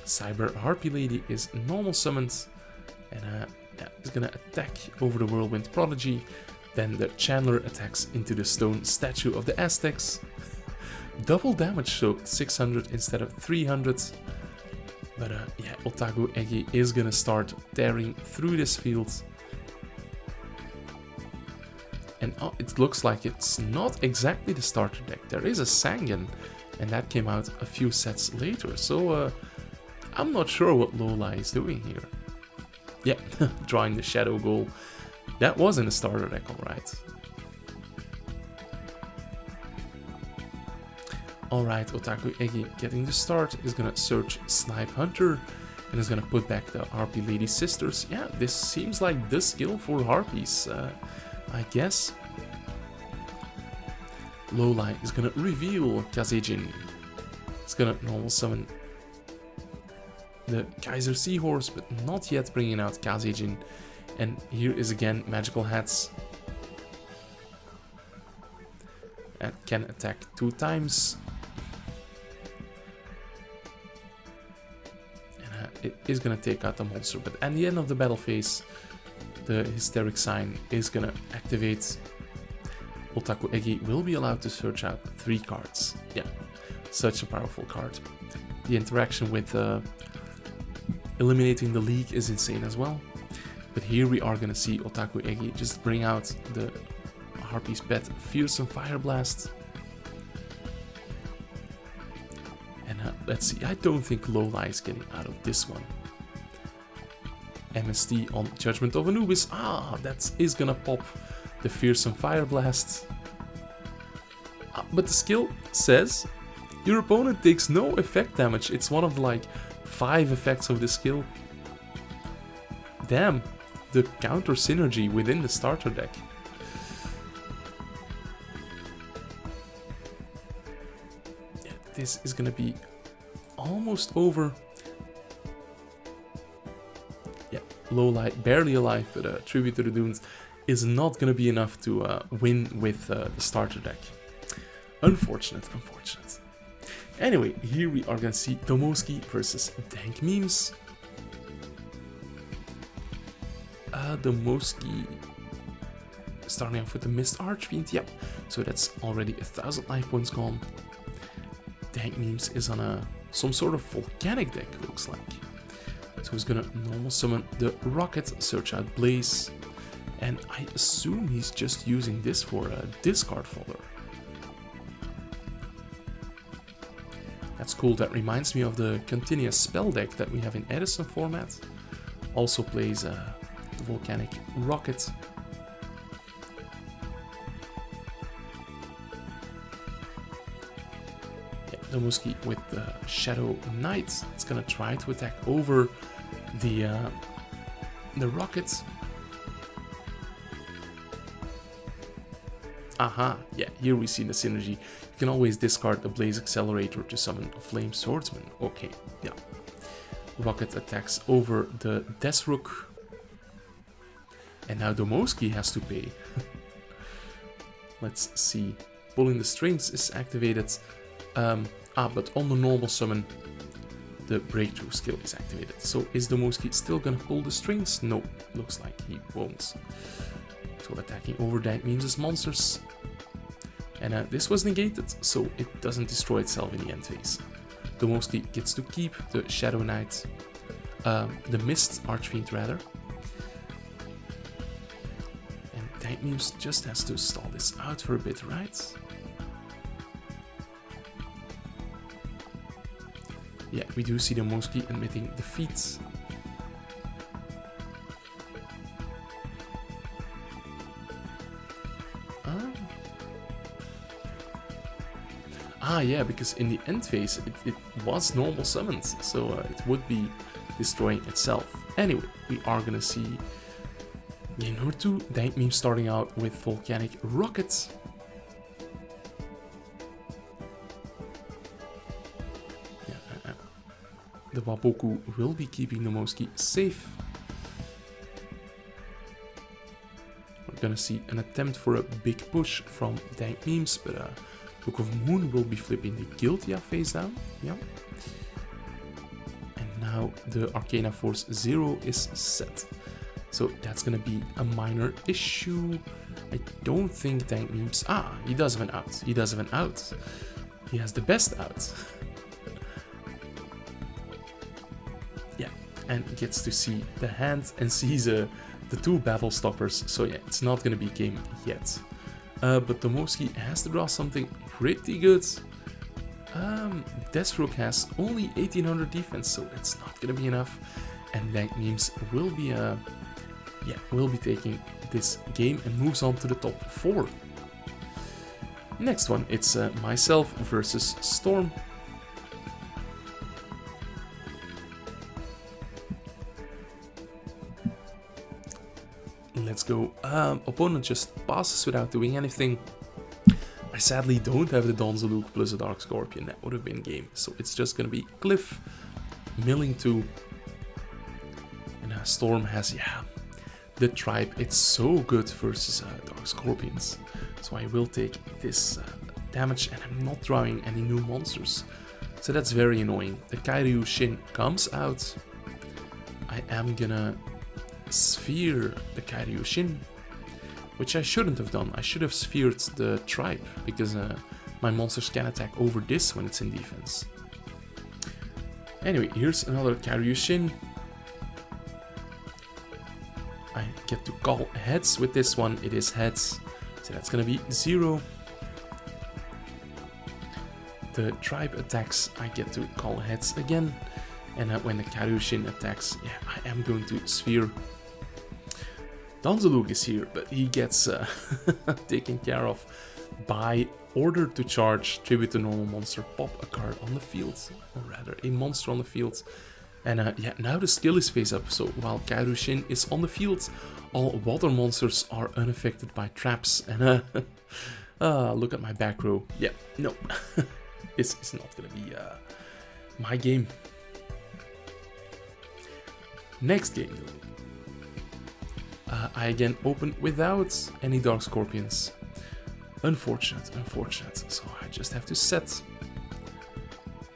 Cyber Harpy Lady is normal summoned, and yeah, is gonna attack over the Whirlwind Prodigy. Then the Chandler attacks into the stone statue of the Aztecs. Double damage, so 600 instead of 300. But yeah, Otaku Egi is gonna start tearing through this field. And it looks like it's not exactly the starter deck. There is a Sangan, and that came out a few sets later. So I'm not sure what Lowlie is doing here. Yeah, drawing the Shadow Goal. That was in the starter deck, alright. Alright, Otaku Egi getting the start is gonna search Snipe Hunter and is gonna put back the Harpy Lady Sisters. Yeah, this seems like the skill for Harpies, I guess. Lowlie is gonna reveal Kazejin. It's gonna normal summon the Kaiser Seahorse, but not yet bringing out Kazejin. And here is again Magical Hats. And can attack 2 times. And it is gonna take out the monster. But at the end of the battle phase, the Hysteric Sign is gonna activate. Otaku Egi will be allowed to search out 3 cards. Yeah, such a powerful card. The interaction with eliminating the League is insane as well. But here we are gonna see Otaku Egi just bring out the Harpy's pet, Fearsome Fire Blast. And let's see, I don't think Lowlie is getting out of this one. MST on Judgment of Anubis. Ah, that is gonna pop the Fearsome Fire Blast. But the skill says your opponent takes no effect damage. It's one of the like 5 effects of the skill. Damn, the counter synergy within the starter deck. Yeah, this is gonna be almost over. Yeah, low light, barely alive, but Tribute to the Dunes is not gonna be enough to win with the starter deck. Unfortunate, unfortunate. Anyway, here we are gonna see Tomoski versus Dank Memes. Tomoski starting off with the Mist Archfiend, yep. So that's already 1000 life points gone. Dank Memes is on some sort of volcanic deck, looks like. So he's gonna normal summon the Rocket, search out Blaze, and I assume he's just using this for a discard fodder. That's cool, that reminds me of the continuous spell deck that we have in Edison format. Also plays Volcanic Rocket. Yeah, Tomoski with the Shadow Knight. It's gonna try to attack over the Rocket. Aha, yeah, here we see the synergy. You can always discard the Blaze Accelerator to summon a Flame Swordsman. Okay, yeah. Rocket attacks over the Desrook. And now Tomoski has to pay. Let's see. Pulling the Strings is activated. But on the normal summon, the Breakthrough skill is activated. So is Tomoski still gonna pull the strings? No, looks like he won't. So attacking over Dank Memes' monsters. And this was negated, so it doesn't destroy itself in the end phase. Tomoski gets to keep the Shadow Knight, the Mist Archfiend rather. And Dank Memes just has to stall this out for a bit, right? Yeah, we do see Tomoski admitting defeat. Yeah, because in the end phase it was normal summons, so it would be destroying itself. Anyway, we are gonna see game number 2, Dank Meme starting out with Volcanic Rockets. Yeah, the Waboku will be keeping Tomoski safe. We're gonna see an attempt for a big push from Dank Memes, but Book of Moon will be flipping the Guiltia face down. Yeah. And now the Arcana Force 0 is set. So that's gonna be a minor issue. I don't think Dank Memes... he does have an out. He does have an out. He has the best out. Yeah, and gets to see the hand and sees the 2 battle stoppers. So yeah, it's not gonna be game yet. But Tomoski has to draw something pretty good. Desrook has only 1800 defense, so that's not gonna be enough. And Dank Memes will be taking this game and moves on to the top 4. Next one, it's myself versus Storm. Let's go. Opponent just passes without doing anything. I sadly don't have the Donzaluk plus a Dark Scorpion. That would have been game. So it's just gonna be Cliff, milling 2. And Storm has, the Tribe. It's so good versus Dark Scorpions. So I will take this damage, and I'm not drawing any new monsters. So that's very annoying. The Kairyu Shin comes out. I am gonna sphere the Kairyu Shin, which I shouldn't have done. I should have sphered the Tribe, because my monsters can attack over this when it's in defense. Anyway, here's another Kairyu Shin. I get to call heads with this one. It is heads, so that's gonna be 0. The Tribe attacks, I get to call heads again. And when the Karyushin attacks, yeah, I am going to sphere. Donzeluk is here, but he gets taken care of by order to charge, tribute to normal monster, pop a card on the field, or rather a monster on the field. And yeah, now the skill is face up, so while Karyushin is on the field, all water monsters are unaffected by traps. And look at my back row. Yeah, no, this is not gonna be my game. Next game though. I again open without any Dark Scorpions. Unfortunate. So I just have to set.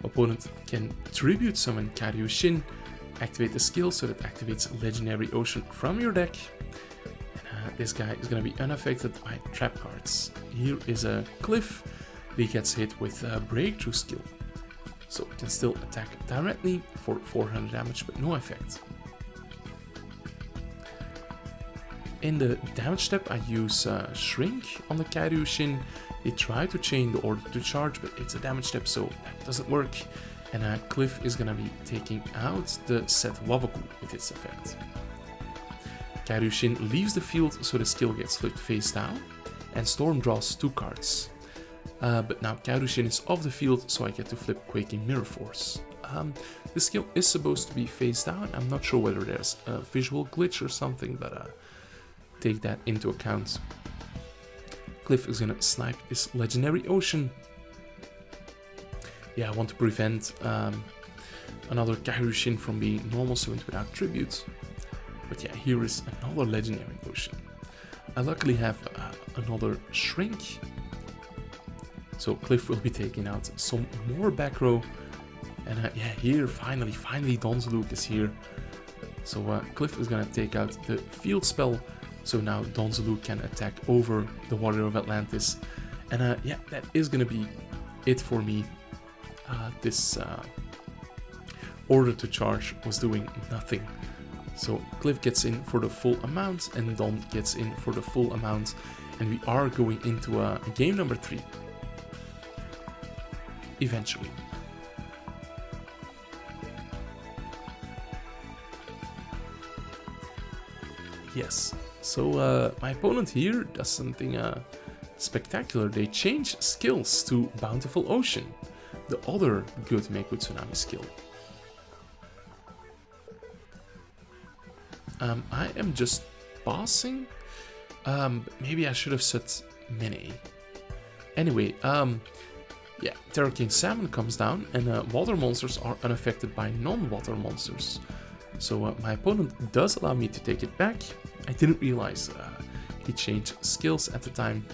Opponent can tribute summon Karyushin, activate the skill so that activates Legendary Ocean from your deck. And this guy is going to be unaffected by trap cards. Here is a Cliff. He gets hit with a Breakthrough skill. So it can still attack directly for 400 damage, but no effect. In the damage step, I use Shrink on the Karyushin. They try to chain the order to charge, but it's a damage step, so that doesn't work. And Cliff is gonna be taking out the set Waboku with its effect. Karyushin leaves the field, so the skill gets flipped face down, and Storm draws 2 cards. But now Karyushin is off the field, so I get to flip Quaking Mirror Force. The skill is supposed to be face down. I'm not sure whether there's a visual glitch or something, but take that into account. Cliff is gonna snipe this Legendary Ocean. Yeah, I want to prevent another Karyushin from being normal summoned without tribute. But yeah, here is another Legendary Ocean. I luckily have another Shrink. So Cliff will be taking out some more back row. And yeah, here finally Donzeluk is here. So Cliff is gonna take out the field spell. So now Donzeluk can attack over the Warrior of Atlantis. And yeah, that is gonna be it for me. This order to charge was doing nothing. So Cliff gets in for the full amount and Don gets in for the full amount. And we are going into game number 3. Eventually. Yes. So my opponent here does something spectacular. They change skills to Bountiful Ocean, the other good Meku Tsunami skill. I am just passing. Maybe I should have set Mene. Anyway, yeah, Terror King Salmon comes down and water monsters are unaffected by non-water monsters. So my opponent does allow me to take it back. I didn't realize he changed skills at the time.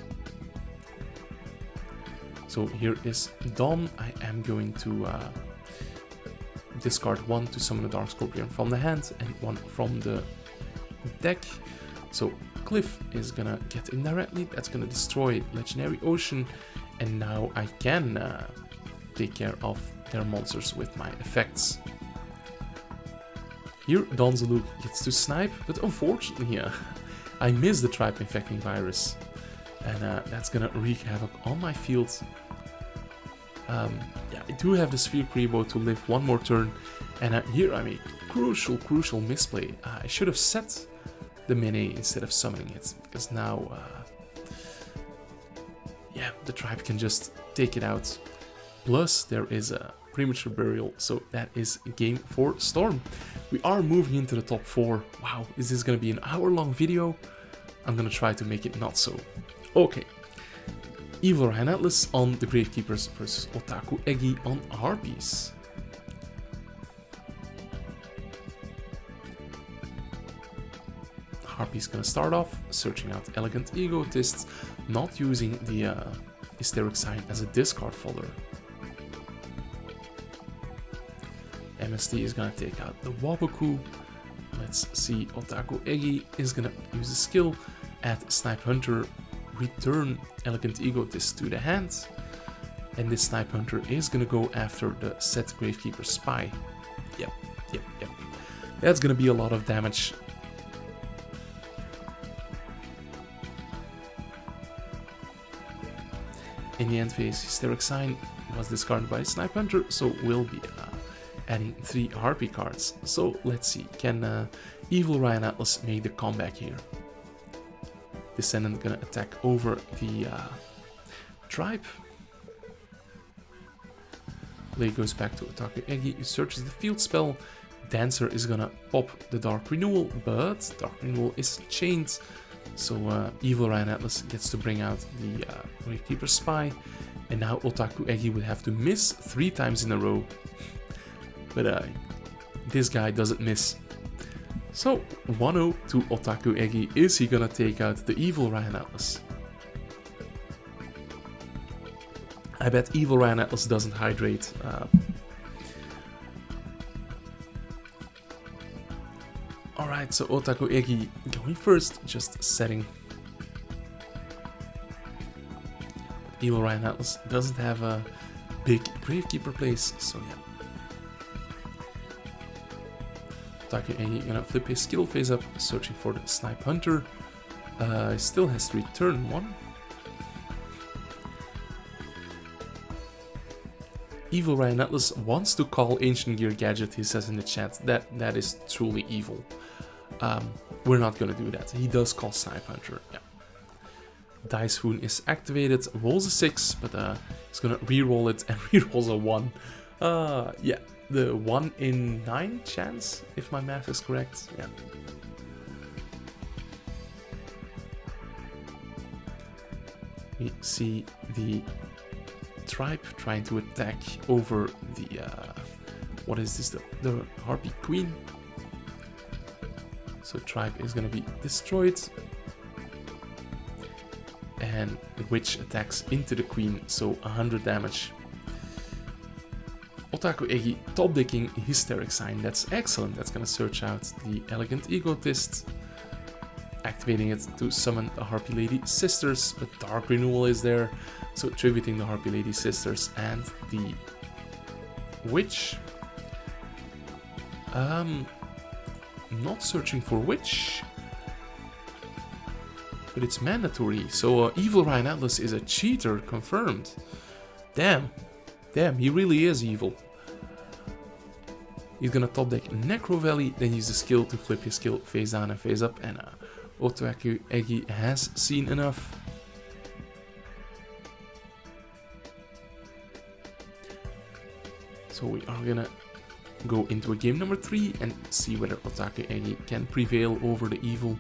So here is Dawn. I am going to discard 1 to summon a Dark Scorpion from the hand and 1 from the deck. So Cliff is gonna get in directly. That's gonna destroy Legendary Ocean. And now I can take care of their monsters with my effects. Here, Donzeluk gets to snipe, but unfortunately, I missed the Tribe Infecting Virus. And that's gonna wreak havoc on my field. Yeah, I do have the Sphere Prebo to live 1 more turn. And here I made crucial misplay. I should have set the Mene instead of summoning it, because now, yeah, the Tribe can just take it out. Plus, there is a Premature Burial, so that is game 4 Storm. We are moving into the top 4. Wow, is this gonna be an hour-long video? I'm gonna try to make it not so. Okay. Evil Ryan Atlas on the Gravekeepers versus Otaku Eggy on Harpies. Harpy's gonna start off searching out Elegant Egotists, not using the Hysteric Sign as a discard fodder. MST is gonna take out the Waboku. Let's see, Otaku Eggy is gonna use a skill at Snipe Hunter, return Elegant Egotist to the hand. And this Snipe Hunter is gonna go after the set Gravekeeper Spy. Yep. That's gonna be a lot of damage. In the end phase, Hysteric Sign was discarded by Snipe Hunter, so will be adding 3 Harpy cards. So let's see, can Evil Ryan Atlas make the comeback here? Descendant gonna attack over the tribe. Play goes back to Otaku Egi, who searches the field spell. Dancer is gonna pop the Dark Renewal, but Dark Renewal is chained. So Evil Ryan Atlas gets to bring out the Gravekeeper Spy. And now Otaku Egi would have to miss 3 times in a row. But this guy doesn't miss. So 1-0 to Otaku Egi. Is he gonna take out the Evil Ryan Atlas? I bet Evil Ryan Atlas doesn't hydrate. Alright, so Otaku Egi going first, just setting. Evil Ryan Atlas doesn't have a big Gravekeeper place, so yeah. Otaku Egi gonna flip his skill phase up, searching for the Snipe Hunter. Still has to return 1. Evil Ryan Atlas wants to call Ancient Gear Gadget, he says in the chat. That is truly evil. We're not gonna do that. He does call Snipe Hunter, yeah. Dice Wound is activated, rolls a 6, but he's gonna re-roll it and re-rolls a 1. Yeah, the 1 in 9 chance, if my math is correct, yeah. We see the tribe trying to attack over the, what is this, the Harpy Queen. So tribe is gonna be destroyed. And the witch attacks into the queen, so 100 damage. Otaku Egi top decking Hysteric Sign, that's excellent. That's gonna search out the Elegant Egotist, activating it to summon the Harpy Lady Sisters, but Dark Renewal is there, so tributing the Harpy Lady Sisters and the witch. Not searching for witch, but it's mandatory, so Evil Ryan Atlas is a cheater, confirmed. Damn, he really is evil. He's gonna top deck Necro Valley, then use the skill to flip his skill face down and face up, and Otaku Egi has seen enough. So we are gonna go into a game number 3 and see whether Otaku Egi can prevail over the evil.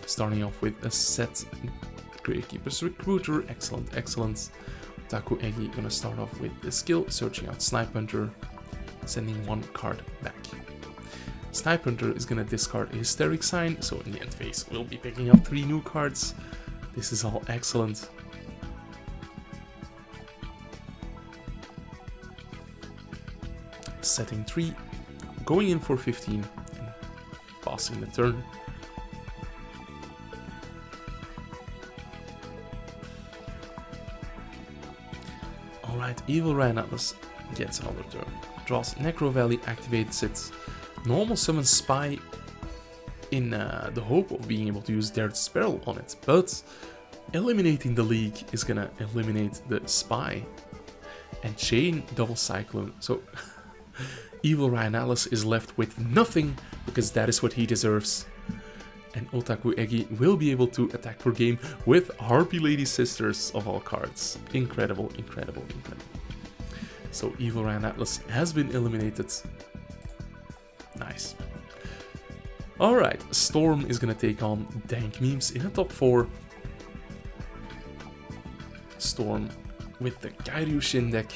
Starting off with a set Gravekeeper's Recruiter, excellent. Otaku Egi gonna start off with the skill, searching out Snipe Hunter, sending 1 card back. Snipe Hunter is gonna discard a Hysteric Sign, so in the end phase we'll be picking up 3 new cards. This is all excellent. Setting 3, going in for 15, and passing the turn. Alright, Evil Ryan Atlas gets another turn. Draws Necro Valley, activates it. Normal summons Spy in the hope of being able to use Dared Sparrow on it, but eliminating the League is gonna eliminate the Spy. And chain Double Cyclone, so Evil Ryan Atlas is left with nothing, because that is what he deserves. And Otaku Egi will be able to attack for game with Harpy Lady Sisters of all cards. Incredible. So Evil Ryan Atlas has been eliminated. Nice. Alright, Storm is gonna take on Dank Memes in a top 4. Storm with the Gairyu Shin deck.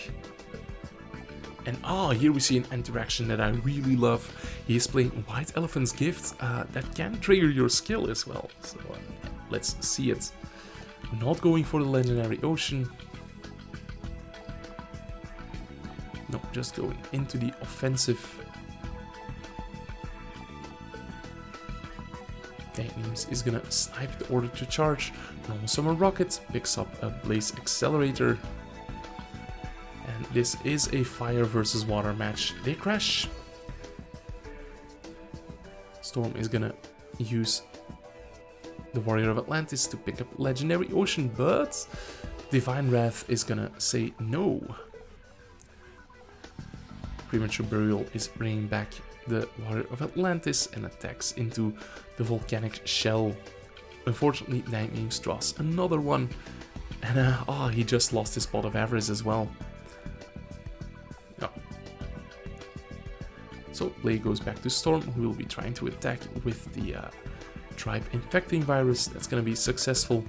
And here we see an interaction that I really love. He is playing White Elephant's Gift that can trigger your skill as well. So let's see it. Not going for the Legendary Ocean. No, just going into the offensive. Dank Memes is gonna snipe the order to charge. Normal Summer Rocket picks up a Blaze Accelerator. And this is a fire versus water match. They crash. Storm is gonna use the Warrior of Atlantis to pick up Legendary Ocean, but Divine Wrath is gonna say no. Premature Burial is bringing back the Warrior of Atlantis and attacks into the volcanic shell. Unfortunately, Night Memes draws another one, and he just lost his Pot of Avarice as well. Yeah. So play goes back to Storm, who will be trying to attack with the Tribe Infecting Virus. That's gonna be successful.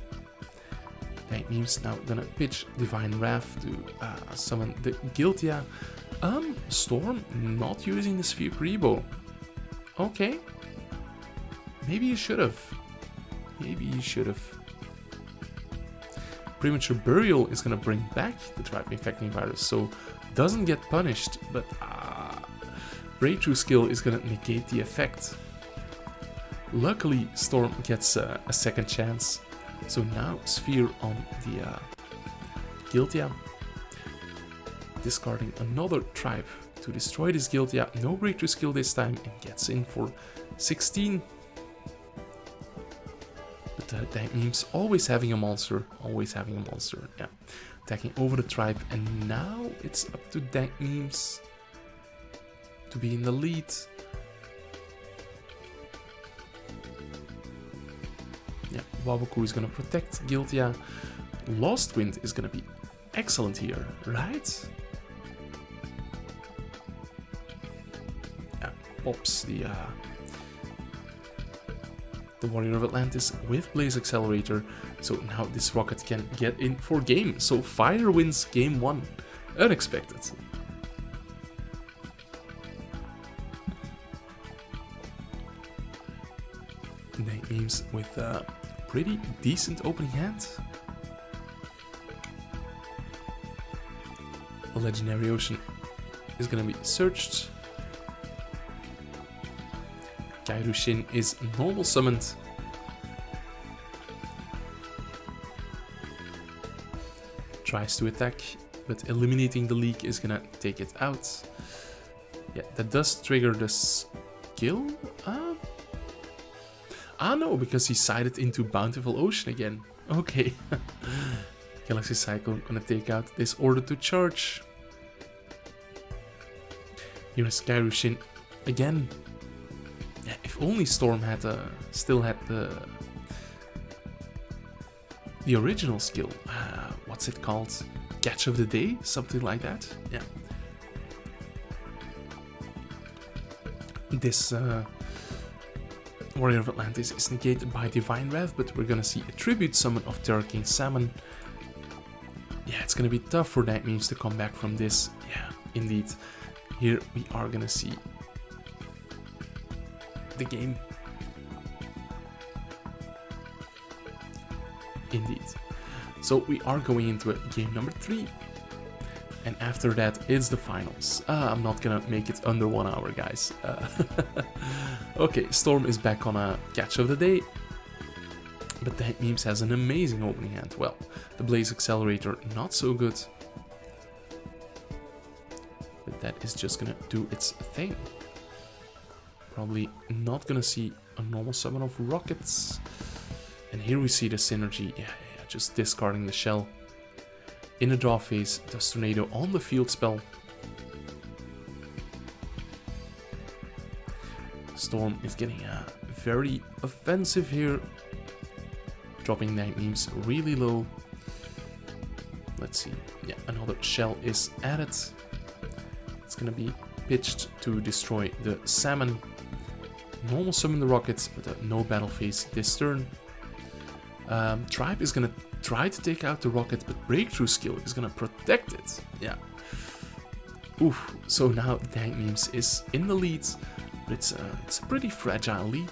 Night Memes now gonna pitch Divine Wrath to summon the Giltia. Storm not using the Sphere Rebo. Okay. Maybe you should have. Maybe you should have. Premature Burial is gonna bring back the Tribe Infecting Virus, so doesn't get punished, but Breakthrough Skill is gonna negate the effect. Luckily, Storm gets a second chance. So now Sphere on the Giltia. Discarding another Tribe to destroy this Giltia. No Breakthrough Skill this time, and gets in for 16. But Dank Memes always having a monster. Always having a monster, yeah. Attacking over the Tribe, and now it's up to Dank Memes to be in the lead. Yeah, Waboku is gonna protect Giltia. Lost Wind is gonna be excellent here, right? Yeah, pops the Warrior of Atlantis with Blaze Accelerator. So now this rocket can get in for game. So Fire wins game 1. Unexpected. Night Memes with a pretty decent opening hand. A Legendary Ocean is gonna be searched. Kairushin is normal summoned. Tries to attack, but eliminating the leak is gonna take it out. Yeah, that does trigger the skill. No, because he sided into Bountiful Ocean again. Okay. Galaxy Cyclone gonna take out this Order to Charge. Here's Kairushin again. Yeah, if only Storm had still had the original skill. What's it called? Catch of the Day? Something like that? Yeah. This Warrior of Atlantis is negated by Divine Wrath, but we're gonna see a tribute summon of Terracane Salmon. Yeah, it's gonna be tough for Night Memes to come back from this. Yeah, indeed. Here we are gonna see the game. Indeed. So we are going into game number 3. And after that, it's the finals. I'm not gonna make it under 1 hour, guys. Okay, Storm is back on a catch of the day. But Night Memes has an amazing opening hand. Well, the Blaze Accelerator, not so good. But that is just gonna do its thing. Probably not gonna see a normal summon of rockets. And here we see the synergy. Yeah, just discarding the shell. In the draw phase, Dust Tornado on the field spell. Storm is getting very offensive here. Dropping Night Memes really low. Let's see. Yeah, another shell is added. It's gonna be pitched to destroy the salmon. Normal summon the rockets, but no battle phase this turn. Tribe is gonna try to take out the rocket, but Breakthrough Skill is gonna protect it. Yeah. Oof. So now Dank Memes is in the lead, but it's a pretty fragile lead.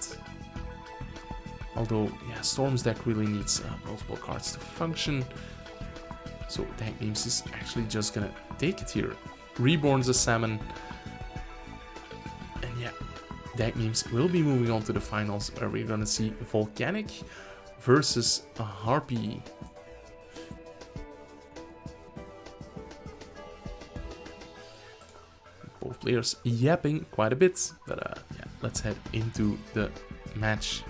Although, yeah, Storm's deck really needs multiple cards to function. So Dank Memes is actually just gonna take it here. Reborn's a salmon. And yeah, Dank Memes will be moving on to the finals, where we're gonna see Volcanic versus a Harpy. Both players yapping quite a bit, but yeah, let's head into the match.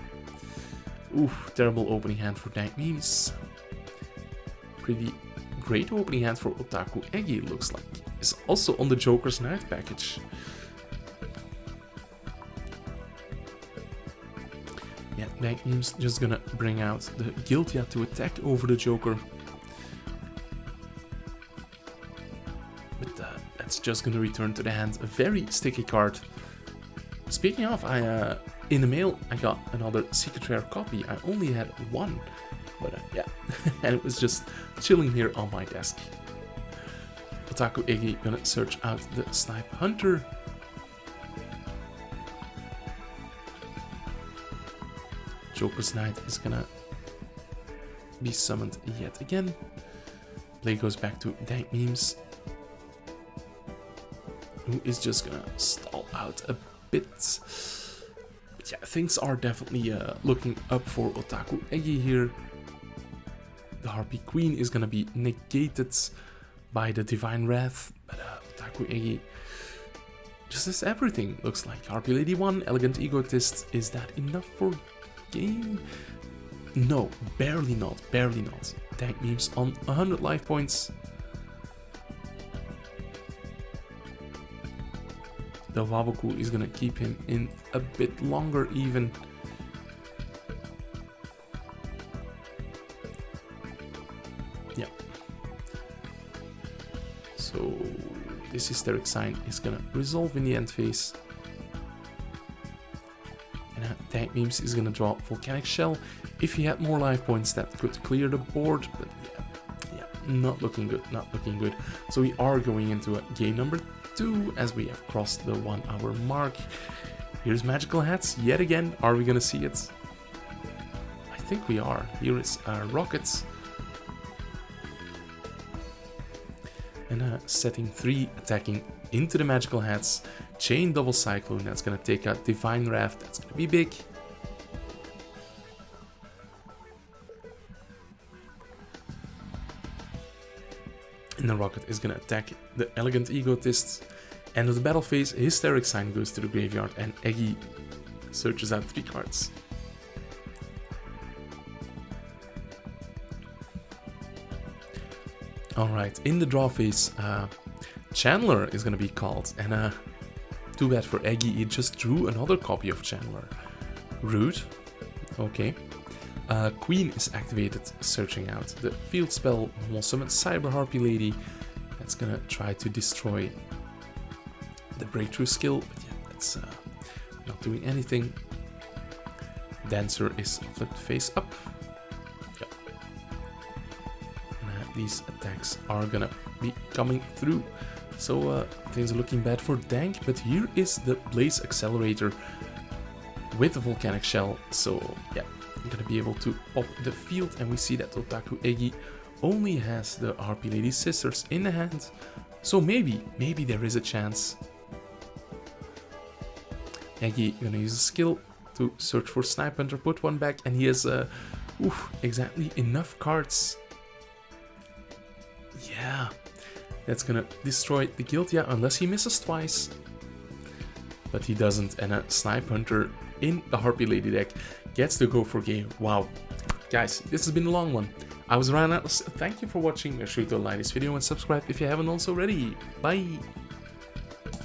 Oof, terrible opening hand for Dank Memes. Pretty great opening hand for Otaku Eggy, looks like. is also on the Joker's Knight package. Yeah, Magnum's just gonna bring out the Guiltia to attack over the Joker. But that's just gonna return to the hand. A very sticky card. Speaking of, in the mail I got another secret rare copy. I only had one, but yeah, and it was just chilling here on my desk. Otaku Iggy gonna search out the Snipe Hunter. Joker's Knight is gonna be summoned yet again. Play goes back to Dank Memes, who is just gonna stall out a bit. But yeah, things are definitely looking up for Otaku Iggy here. The Harpy Queen is gonna be negated by the Divine Wrath, but Otaku Iggy just has everything, looks like. Harpy Lady 1, Elegant Egotist, is that enough for game? No, barely not, barely not. Dank Memes on 100 life points. The Waboku is gonna keep him in a bit longer even. Yeah. So this hysteric sign is gonna resolve in the end phase. And Dank Memes is gonna draw Volcanic Shell. If he had more life points, that could clear the board, but yeah, not looking good, not looking good. So we are going into a game number 2 as we have crossed the 1 hour mark. Here's Magical Hats yet again. Are we gonna see it? I think we are. Here is Rockets. And setting 3, attacking into the Magical Hats. Chain Double Cyclone, that's gonna take out Divine Wrath, that's gonna be big. And the Rocket is gonna attack the Elegant Egotist. End of the battle phase, Hysteric Sign goes to the graveyard and Eggy searches out 3 cards. Alright, in the draw phase, Chandler is gonna be called, and too bad for Eggy, he just drew another copy of Chandler. Rude. Okay. Queen is activated, searching out the field spell. Will summon Cyber Harpy Lady. That's gonna try to destroy the breakthrough skill, but yeah, that's not doing anything. Dancer is flipped face up. Yep. And these attacks are gonna be coming through. So things are looking bad for Dank, but here is the Blaze Accelerator with the Volcanic Shell. So yeah, I'm gonna be able to pop the field, and we see that Otaku Iggy only has the Harpy Lady Sisters in the hand. So maybe there is a chance. Iggy gonna use a skill to search for Snipe Hunter, put one back, and he has exactly enough cards. Yeah, that's gonna destroy the Guiltia unless he misses twice. But he doesn't, and a Snipe Hunter in the Harpy Lady deck gets to go for game. Wow. Guys, this has been a long one. I was Ryan Atlas. Thank you for watching. Make sure to like this video and subscribe if you haven't also already. Bye.